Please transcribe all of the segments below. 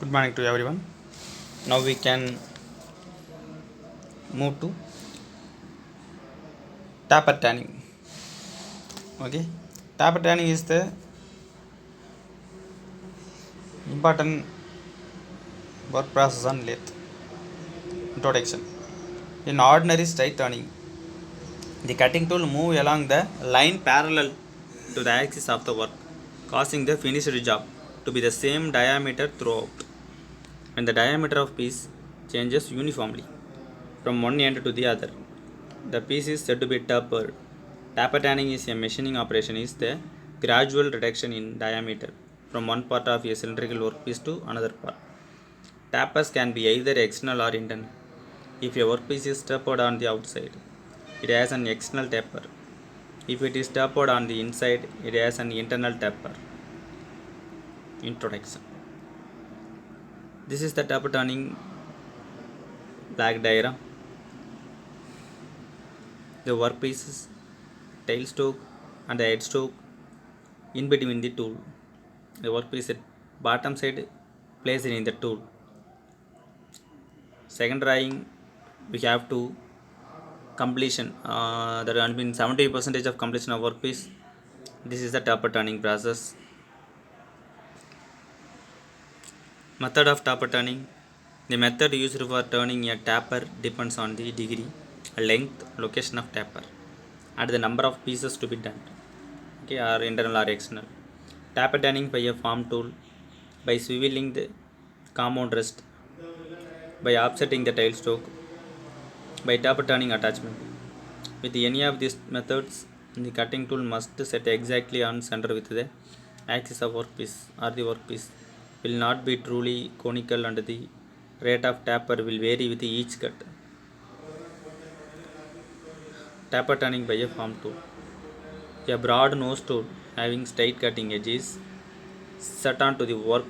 Good morning to everyone. Now we can move to taper tanning. Okay, taper tanning is the important work process on lathe. Introduction. In ordinary straight turning, the cutting tool move along the line parallel to the axis of the work, causing the finished job to be the same diameter throughout. When the diameter of piece changes uniformly from one end to the other, the piece is said to be tapered. Taper tanning is a machining operation is the gradual reduction in diameter from one part of a cylindrical workpiece to another part. Tapers can be either external or internal. If a workpiece is tapered on the outside, it has an external taper. If it is tapered on the inside, it has an internal taper. Introduction. This is the taper turning black diagram. The workpieces, tailstock, and the headstock in between the tool. The workpiece at bottom side placed in the tool. Second drawing, we have to completion. There has been 70% of completion of workpiece. This is the taper turning process. Method of taper turning. The method used for turning a taper depends on the degree, length, location of taper, and the number of pieces to be done. Okay, or internal or external. Taper turning by a farm tool by swiveling the compound rest, by offsetting the tailstock, by taper turning attachment. With any of these methods, the cutting tool must set exactly on center with the axis of workpiece or the workpiece will not be truly conical and the rate of taper will vary with each cut. Taper turning by a farm tool. A broad nose tool having straight cutting edges set onto the work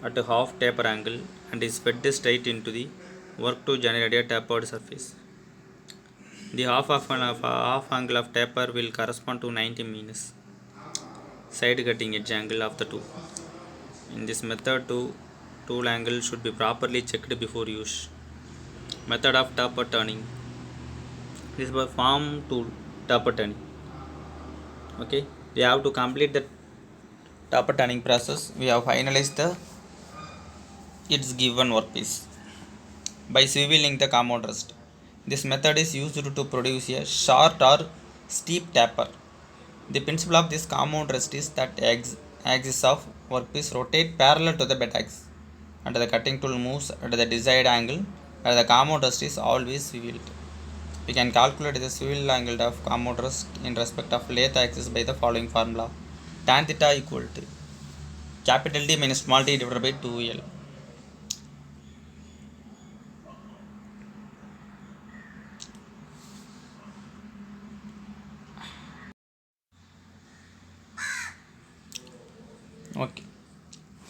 at a half taper angle and is fed straight into the work to generate a tapered surface. The half angle of taper will correspond to 90 minus side cutting edge angle of the tool. In this method, tool angle should be properly checked before use. Method of taper turning. This is by farm tool taper turning. Okay, we have to complete the taper turning process. We have finalized the its given workpiece by swiveling the compound rest. This method is used to produce a short or steep taper. The principle of this compound rest is that axis of workpiece rotate parallel to the bed axis and the cutting tool moves at the desired angle where the compound rest is always swiveled. We can calculate the swivel angle of compound rest in respect of lathe axis by the following formula. Tan theta equal to capital D minus small t divided by 2L. Okay.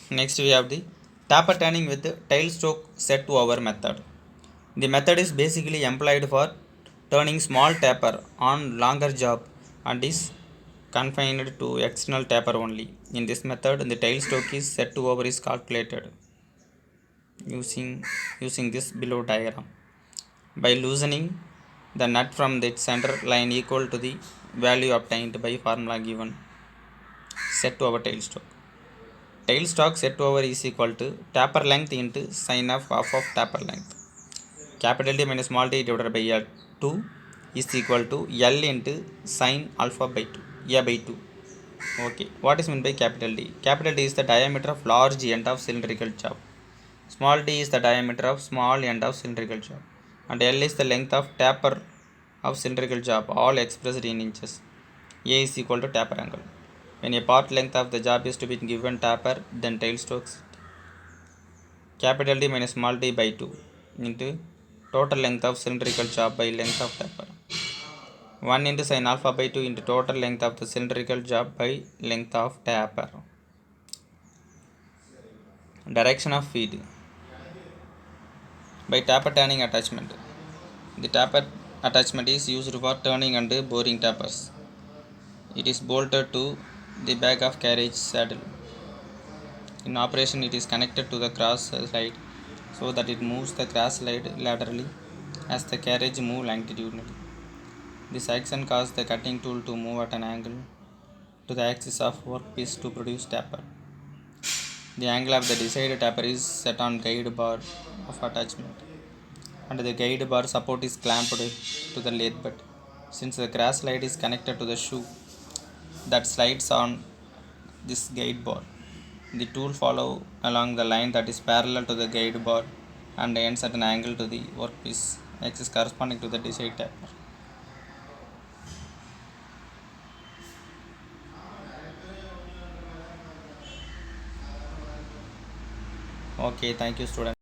Next we have the taper turning with the tailstock set to over method. The method is basically employed for turning small taper on longer job and is confined to external taper only. In this method, the tailstock is set to over is calculated using this below diagram by loosening the nut from the center line equal to the value obtained by formula given set to our tailstock. Tailstock set over is equal to taper length into sine of half of taper length. Capital T minus small t divided by L2 is equal to L into sine alpha by 2, A by 2. Okay, what is meant by capital D? Capital D is the diameter of large end of cylindrical job. Small d is the diameter of small end of cylindrical job. And L is the length of taper of cylindrical job, all expressed in inches. A is equal to taper angle. When a part length of the job is to be given taper, then tailstocks capital D minus small d by 2 into total length of cylindrical job by length of taper. 1 into sine alpha by 2 into total length of the cylindrical job by length of taper. Direction of feed by taper turning attachment. The taper attachment is used for turning and boring tapers. It is bolted to the back of carriage saddle. In operation, it is connected to the cross slide so that it moves the cross slide laterally as the carriage moves longitudinally. This action causes the cutting tool to move at an angle to the axis of workpiece to produce taper. The angle of the desired taper is set on guide bar of attachment, and the guide bar support is clamped to the lathe bed. Since the cross slide is connected to the shoe that slides on this guide bar, the tool follows along the line that is parallel to the guide bar and ends at an angle to the workpiece axis corresponding to the desired taper. Okay, thank you, student.